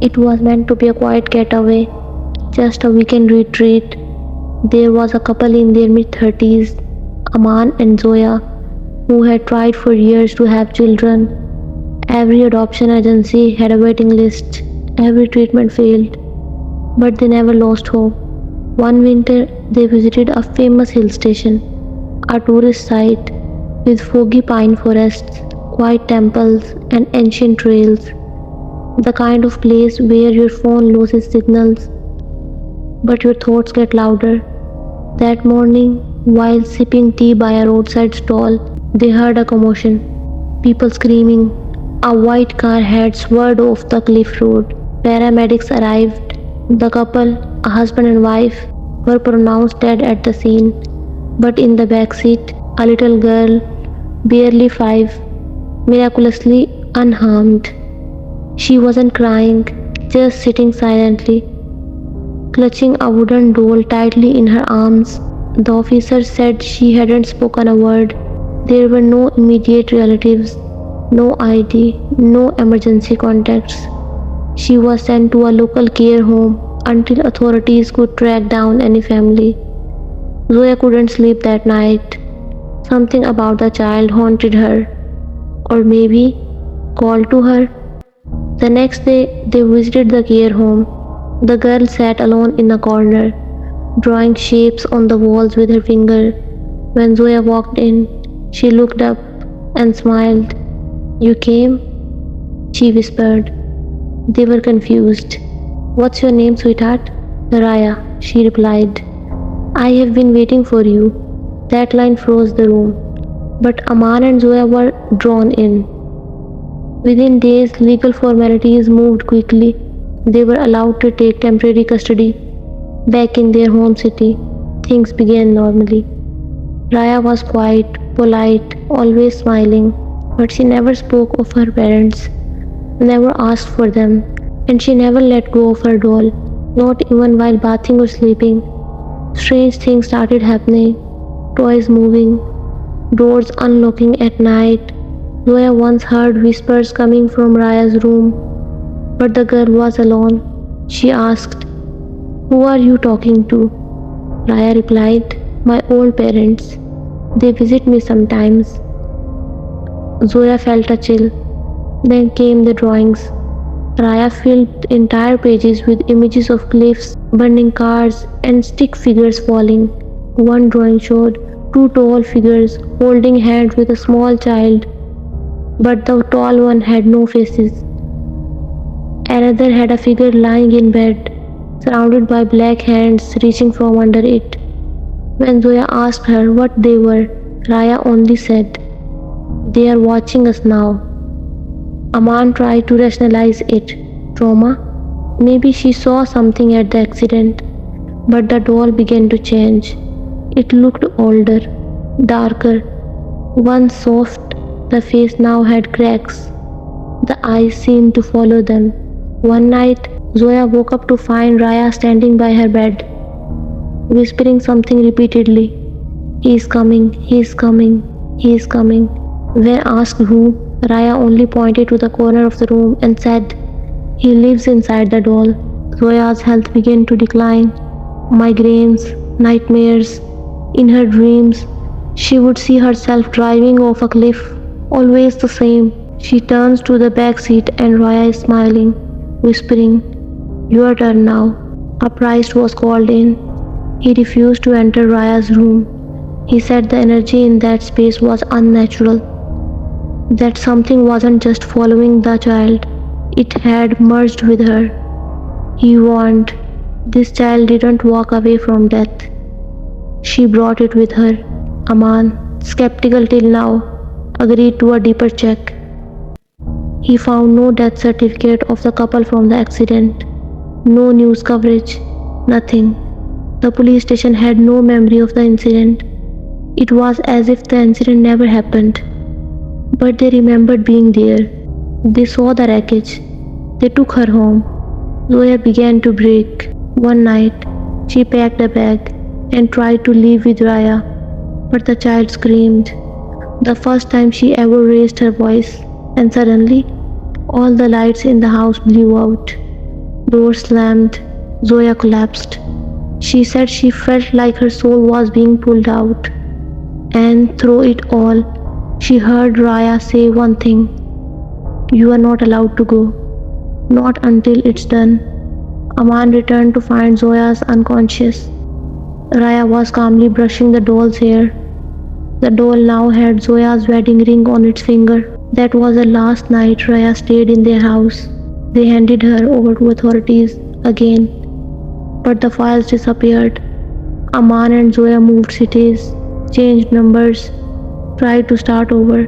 It was meant to be a quiet getaway, just a weekend retreat. There was a couple in their mid 30s, Aman and Zoya, who had tried for years to have children. Every adoption agency had a waiting list, every treatment failed, but they never lost hope. One winter, they visited a famous hill station, a tourist site with foggy pine forests, quiet temples, and ancient trails. The kind of place where your phone loses signals, but your thoughts get louder. That morning, while sipping tea by a roadside stall, they heard a commotion. People screaming. A white car had swerved off the cliff road. Paramedics arrived. The couple, a husband and wife, were pronounced dead at the scene. But in the back seat, a little girl, barely 5, miraculously unharmed. She wasn't crying, just sitting silently, clutching a wooden doll tightly in her arms. The officer said she hadn't spoken a word. There were no immediate relatives, no ID, no emergency contacts. She was sent to a local care home until authorities could track down any family. Zoya couldn't sleep that night. Something about the child haunted her, or maybe called to her. The next day, they visited the care home. The girl sat alone in a corner, drawing shapes on the walls with her finger. When Zoya walked in, she looked up and smiled. "You came?" she whispered. They were confused. "What's your name, sweetheart?" "Raya," she replied. "I have been waiting for you." That line froze the room. But Aman and Zoya were drawn in. Within days, legal formalities moved quickly. They were allowed to take temporary custody. Back in their home city, things began normally. Raya was quiet, polite, always smiling, but she never spoke of her parents, never asked for them, and she never let go of her doll, not even while bathing or sleeping. Strange things started happening, toys moving, doors unlocking at night. Zoya once heard whispers coming from Raya's room, but the girl was alone. She asked, "Who are you talking to?" Raya replied, "My old parents. They visit me sometimes." Zoya felt a chill. Then came the drawings. Raya filled entire pages with images of cliffs, burning cars, and stick figures falling. One drawing showed 2 tall figures holding hands with a small child, but the tall one had no faces. Another had a figure lying in bed, surrounded by black hands reaching from under it. When Zoya asked her what they were, Raya only said, "They are watching us now." Aman tried to rationalize it. Trauma? Maybe she saw something at the accident. But the doll began to change. It looked older, darker. Once soft, the face now had cracks. The eyes seemed to follow them. One night, Zoya woke up to find Raya standing by her bed, whispering something repeatedly. "He is coming, he is coming, he is coming." When asked who, Raya only pointed to the corner of the room and said, "He lives inside the doll." Zoya's health began to decline. Migraines, nightmares. In her dreams, she would see herself driving off a cliff, always the same. She turns to the back seat and Raya is smiling, whispering, "Your turn now." A priest was called in. He refused to enter Raya's room. He said the energy in that space was unnatural, that something wasn't just following the child, it had merged with her. He warned, this child didn't walk away from death. She brought it with her. Aman, skeptical till now, agreed to a deeper check. He found no death certificate of the couple from the accident, no news coverage, nothing. The police station had no memory of the incident. It was as if the incident never happened. But they remembered being there. They saw the wreckage. They took her home. Zoya began to break. One night, she packed a bag and tried to leave with Raya, but the child screamed. The first time she ever raised her voice, and suddenly, all the lights in the house blew out. Door slammed. Zoya collapsed. She said she felt like her soul was being pulled out. And through it all, she heard Raya say one thing: "You are not allowed to go. Not until it's done." Aman returned to find Zoya's unconscious. Raya was calmly brushing the doll's hair. The doll now had Zoya's wedding ring on its finger. That was the last night Raya stayed in their house. They handed her over to authorities again, but the files disappeared. Aman and Zoya moved cities, changed numbers, tried to start over.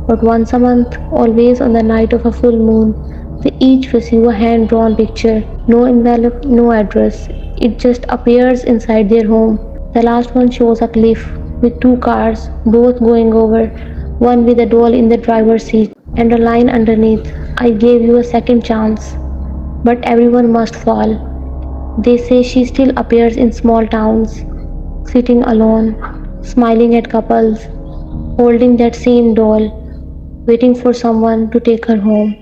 But once a month, always on the night of a full moon, they each receive a hand drawn picture. No envelope, no address. It just appears inside their home. The last one shows a cliff with two cars, both going over, one with a doll in the driver's seat, and a line underneath: "I gave you a second chance, but everyone must fall." They say she still appears in small towns, sitting alone, smiling at couples, holding that same doll, waiting for someone to take her home.